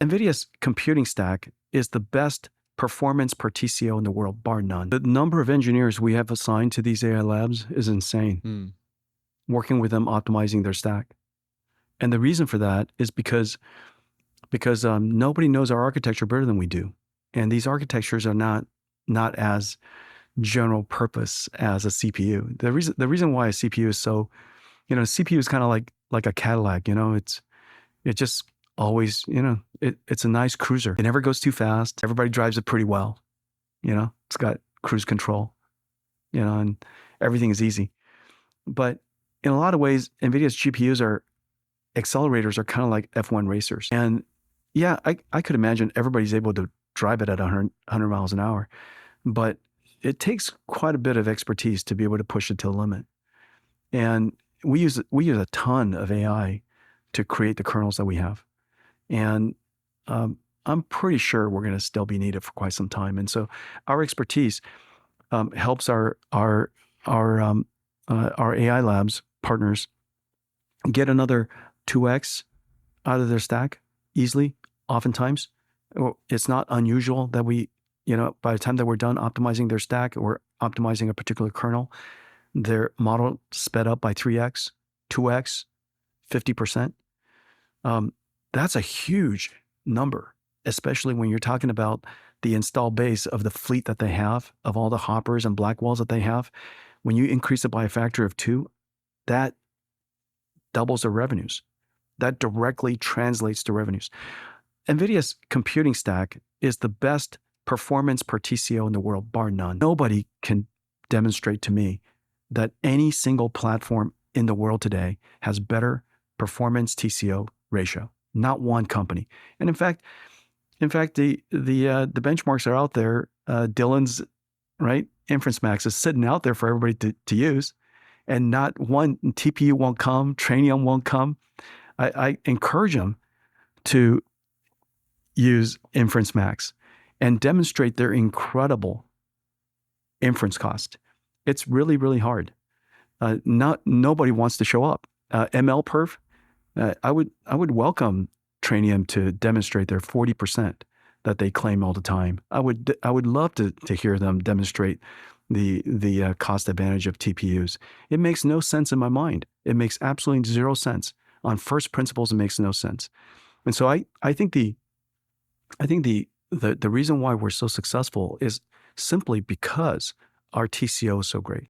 Nvidia's computing stack is the best performance per TCO in the world, bar none. The number of engineers we have assigned to these AI labs is insane, working with them optimizing their stack. And the reason for that is because nobody knows our architecture better than we do. And these architectures are not as general purpose as a CPU. The reason why a CPU is so, CPU is kind of like a Cadillac, it just always, it's a nice cruiser. It never goes too fast. Everybody drives it pretty well. It's got cruise control, and everything is easy. But in a lot of ways, NVIDIA's GPUs accelerators are kind of like F1 racers. And yeah, I could imagine everybody's able to drive it at 100 miles an hour, but it takes quite a bit of expertise to be able to push it to the limit. And we use a ton of AI to create the kernels that we have. And I'm pretty sure we're going to still be needed for quite some time. And so our expertise helps our AI labs partners get another 2x out of their stack easily. Oftentimes, it's not unusual that by the time that we're done optimizing their stack or optimizing a particular kernel, their model sped up by 3x, 2x, 50%. That's a huge number, especially when you're talking about the install base of the fleet that they have, of all the Hoppers and Blackwells that they have. When you increase it by a factor of 2, that doubles their revenues. That directly translates to revenues. NVIDIA's computing stack is the best performance per TCO in the world, bar none. Nobody can demonstrate to me that any single platform in the world today has better performance TCO ratio. Not one company. And in fact, the benchmarks are out there. Dylan's Inference Max is sitting out there for everybody to use, and not one TPU won't come, Trainium won't come. I encourage them to use Inference Max and demonstrate their incredible inference cost. It's really, really hard. Nobody wants to show up. MLPerf, I would welcome Trainium to demonstrate their 40% that they claim all the time. I would love to hear them demonstrate the cost advantage of TPUs. It makes no sense in my mind. It makes absolutely zero sense. On first principles, it makes no sense. And so I think the reason why we're so successful is simply because our TCO is so great.